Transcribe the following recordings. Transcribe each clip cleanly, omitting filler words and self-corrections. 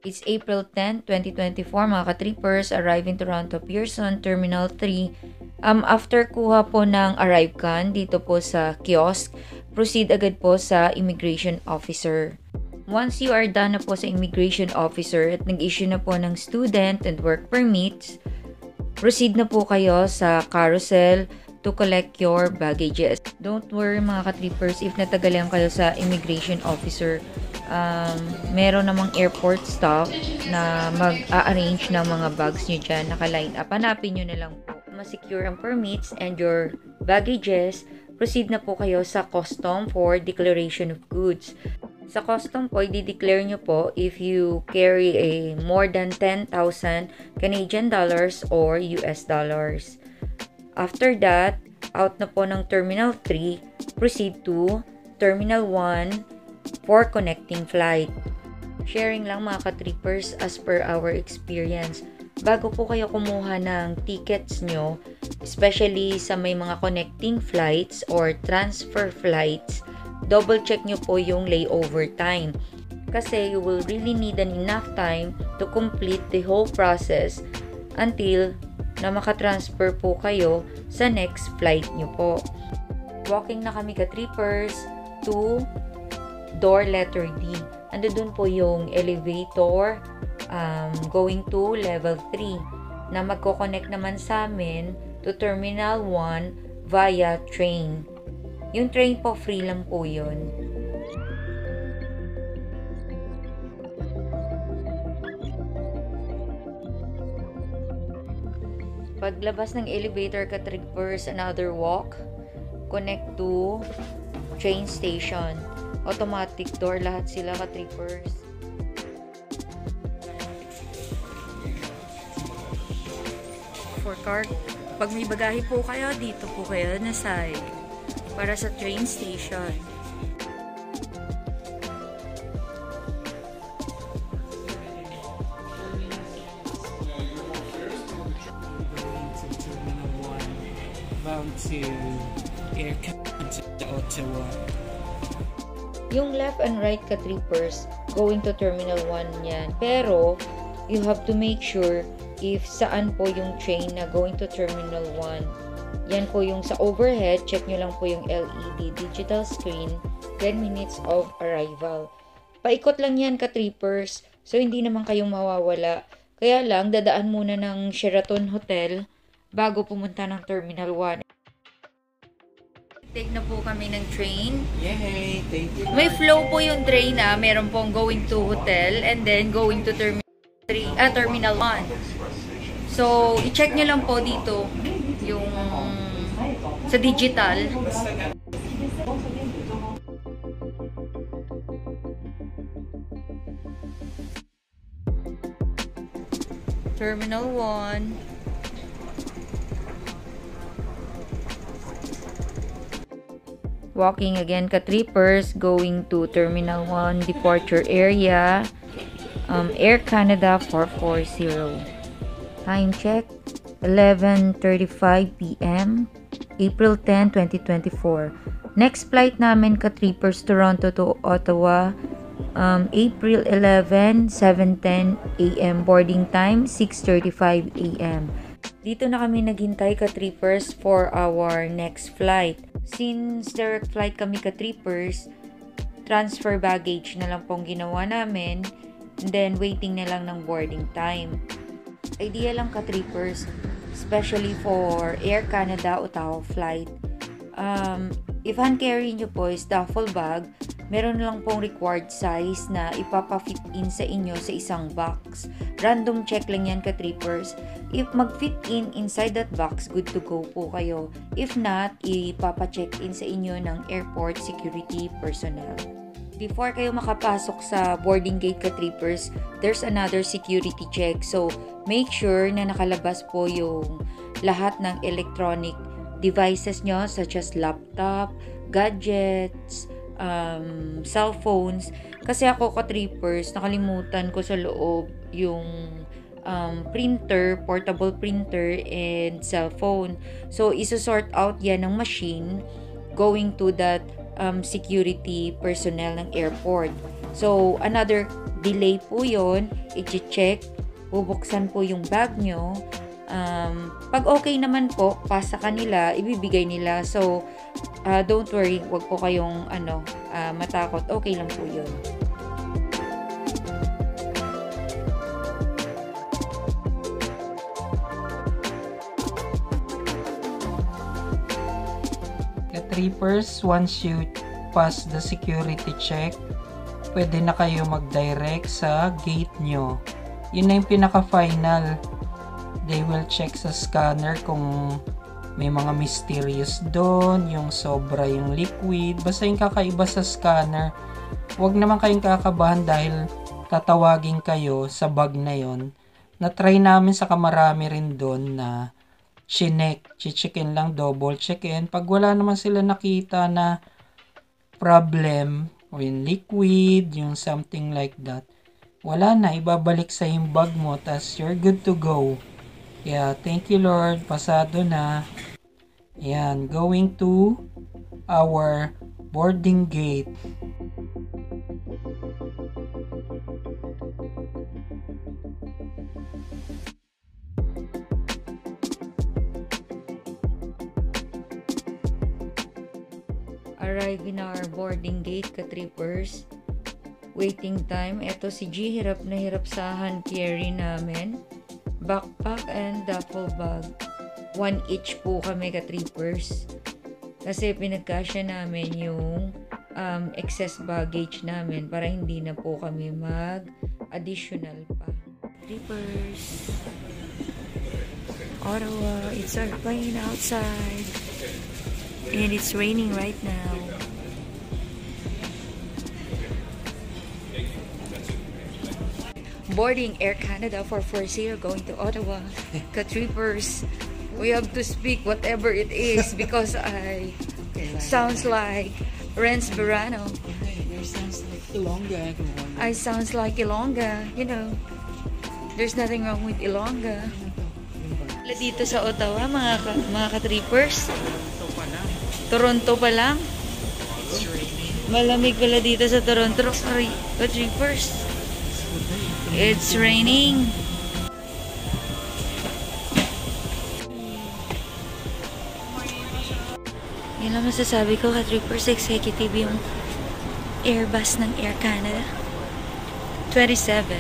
It's April 10, 2024 mga ka-trippers, arriving Toronto Pearson Terminal 3. After kuha po ng arrive can dito po sa kiosk, proceed agad po sa immigration officer. Once you are done na po sa immigration officer at nag-issue na po ng student and work permits, proceed na po kayo sa carousel to collect your baggages. Don't worry mga ka-trippers if natagalan kayo sa immigration officer. Meron namang airport staff na mag-a-arrange ng mga bags nyo dyan, naka-line up. Hanapin nyo na lang po. Ma-secure ang permits and your baggages, proceed na po kayo sa custom for declaration of goods. Sa custom po, i-declare nyo po if you carry a more than 10,000 Canadian dollars or US dollars. After that, out na po ng Terminal 3, proceed to Terminal 1 for connecting flight. Sharing lang mga ka-trippers as per our experience. Bago po kayo kumuha ng tickets nyo, especially sa may mga connecting flights or transfer flights, double check nyo po yung layover time. Kasi you will really need enough time to complete the whole process until na makatransfer po kayo sa next flight nyo po. Walking na kami ka-trippers to door letter D. Ando dun po yung elevator going to level 3 na magko-connect naman sa amin to Terminal 1 via train. Yung train po, free lang po yun. Paglabas ng elevator ka-trippers, another walk, connect to train station. Automatic door, lahat sila ka-trippers. For car, pag may bagahe po kayo, dito po kayo na side para sa train station. Bound to Ottawa. Yung left and right ka-trippers, going to Terminal 1 yan. Pero, you have to make sure if saan po yung train na going to Terminal 1. Yan po yung sa overhead, check nyo lang po yung LED digital screen, 10 minutes of arrival. Paikot lang yan ka-trippers, so hindi naman kayong mawawala. Kaya lang, dadaan muna ng Sheraton Hotel bago pumunta ng Terminal 1. Take na po kami ng train. Yay! Thank you. May flow po yung train na meron pong going to hotel and then going to Terminal 1. So, i-check nyo lang po dito yung sa digital. Terminal 1. Walking again ka-trippers, going to Terminal 1 departure area, Air Canada 440. Time check, 11:35 p.m. April 10, 2024. Next flight namin ka-trippers, Toronto to Ottawa, April 11, 7:10 a.m. Boarding time, 6:35 a.m. Dito na kami naghintay ka-trippers for our next flight. Since direct flight kami ka-trippers, transfer baggage na lang pong ginawa namin, and then waiting na lang ng boarding time. Idea lang ka-trippers, especially for Air Canada Ottawa flight. If hand carry nyo po is duffel bag, meron lang pong required size na ipapa-fit in sa inyo sa isang box. Random check lang yan ka-trippers. If mag-fit in inside that box, good to go po kayo. If not, ipapa-check in sa inyo ng airport security personnel. Before kayo makapasok sa boarding gate ka-trippers, there's another security check. So, make sure na nakalabas po yung lahat ng electronic devices nyo such as laptop, gadgets, cellphones. Kasi ako ka-trippers, nakalimutan ko sa loob yung printer, portable printer, and cellphone. So, isa-sort out yan ng machine going to that security personnel ng airport. So, another delay po yun, i-check, bubuksan po yung bag nyo. Pag okay naman po, pasa kanila, ibibigay nila. So, don't worry, wag po kayong matakot. Okay lang po yun. Trippers, once you pass the security check, pwede na kayo mag-direct sa gate nyo. Yun na yung pinaka-final. They will check sa scanner kung may mga mysterious doon, yung sobra yung liquid. Basta yung kakaiba sa scanner. Huwag naman kayong kakabahan dahil tatawagin kayo sa bag na yon. Na-try namin sa kamarami rin doon na checkin lang, double checkin. Pag wala naman sila nakita na problem o yung liquid, yung something like that, wala na, ibabalik sa yung bag mo, tas you're good to go. Yeah, thank you Lord, pasado na. Yan, going to our boarding gate. Arrive in our boarding gate, ka-trippers. Waiting time. Eto si G, hirap na hirap sa hand carry namin. Backpack and duffel bag. 1 each po kami, ka-trippers. Kasi pinagkasya namin yung excess baggage namin para hindi na po kami mag-additional pa. Trippers. Ottawa, it's our plane outside. And it's raining right now. Boarding Air Canada 440 going to Ottawa. Ka-trippers, we have to speak whatever it is because I sounds like Renz Verano. Sounds like Ilongga. I sounds like Ilongga, you know. There's nothing wrong with Ilongga. Dito sa Ottawa, mga ka-trippers. Toronto pa lang. It's raining. Malamig pala dito sa Toronto. Sorry, ka-trippers. It's raining. Yan lang masasabi ko, ka-trippers. Executive yung Airbus ng Air Canada. 27.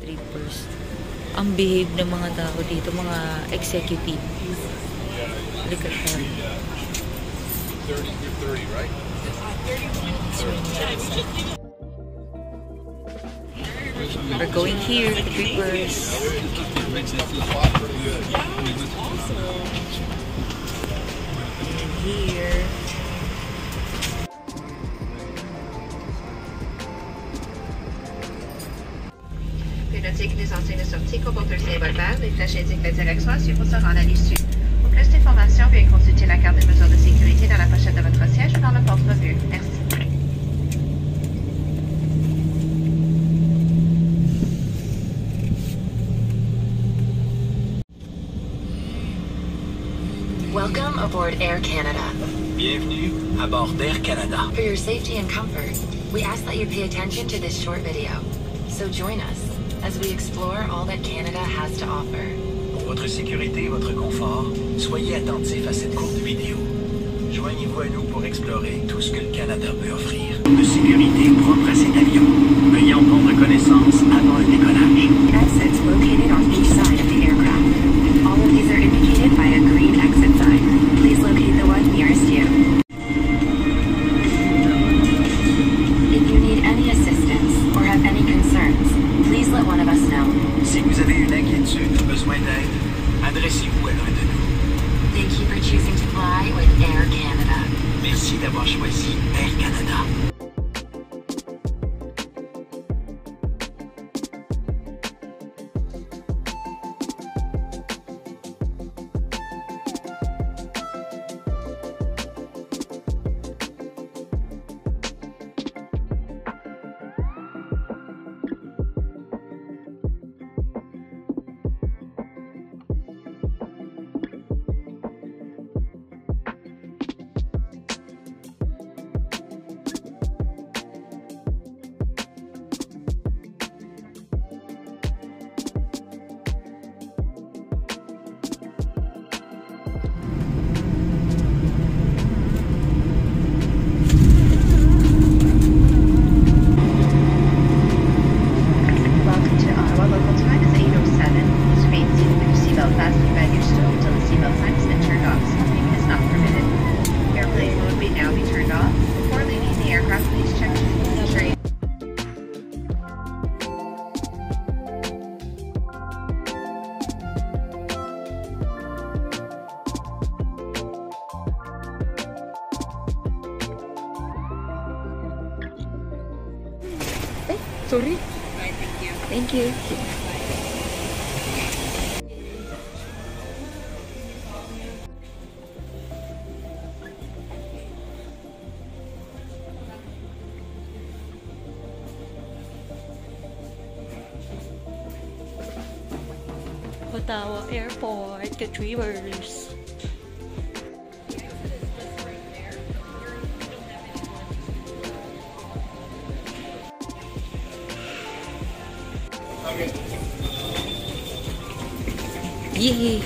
Trippers. Ang behave ng mga tao dito, mga executive. Look at that. 30, you're 30, right? We're going here, the trippers. And here. Notiez que les enseignes de sortie comportent un symbole vert. Les flèches indiquent la direction à suivre pour se rendre à l'issue. Pour plus d'informations, veuillez consulter la carte de mesure de sécurité dans la pochette de votre siège ou dans le porte-revue. Merci. Welcome aboard Air Canada. Bienvenue à bord d'Air Canada. For your safety and comfort, we ask that you pay attention to this short video. So join us as we explore all that Canada has to offer. Pour votre sécurité et votre confort, soyez attentifs à cette courte vidéo. Joignez-vous à nous pour explorer tout ce que le Canada peut offrir. De sécurité propre à cet avion. Veuillez en prendre connaissance avant le décollage. Exits located on each side of the aircraft. All of these are indicated by a green exit sign. Please locate the one nearest you. If you need any assistance or have any concerns, please let one of us know. Si vous avez une inquiétude ou besoin d'aide, adressez-vous à l'un de nous. Thank you for choosing to fly with Air Canada. Merci d'avoir choisi Air Canada. Sorry. Thank you. Ottawa Airport, Retrievers. Yay!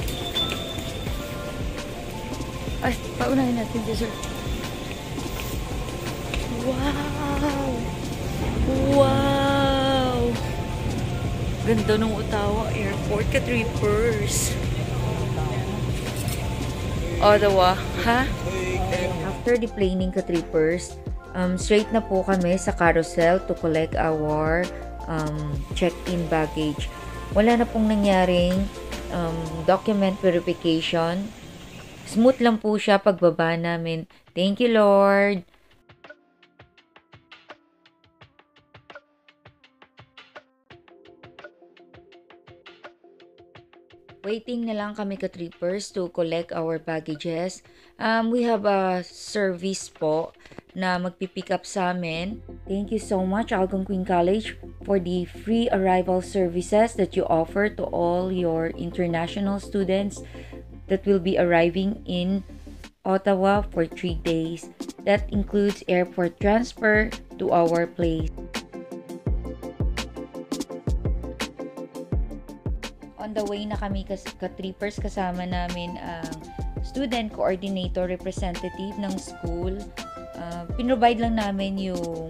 Ay, paunahin natin si sir. Wow! Wow! Ganda ng Ottawa Airport, Ka-Trippers. Ottawa, ha? After deplaning Ka-Trippers, straight na po kami sa carousel to collect our check-in baggage. Wala na pong nangyaring document verification. Smooth lang po siya pagbaba namin. Thank you, Lord! Waiting na lang kami Ka-Trippers to collect our baggages. We have a service po na magpipick up sa amin. Thank you so much, Algonquin College, for the free arrival services that you offer to all your international students that will be arriving in Ottawa for 3 days. That includes airport transfer to our place. On the way na kami Ka-Trippers, kasama namin ang student coordinator representative ng school. Pinrovide lang namin yung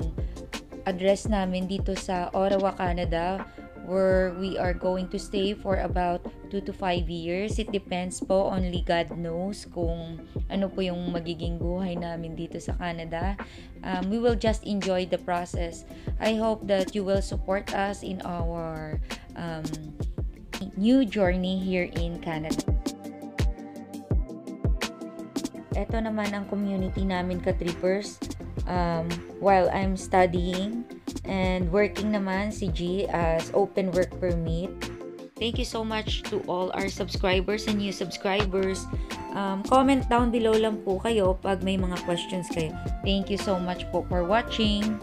address namin dito sa Ottawa, Canada, where we are going to stay for about 2 to 5 years. It depends po, only God knows kung ano po yung magiging buhay namin dito sa Canada. We will just enjoy the process. I hope that you will support us in our new journey here in Canada. Ito naman ang community namin Ka-Trippers. While I'm studying and working naman si G as open work permit. Thank you so much to all our subscribers and new subscribers. Comment down below lang po kayo pag may mga questions kayo. Thank you so much po for watching.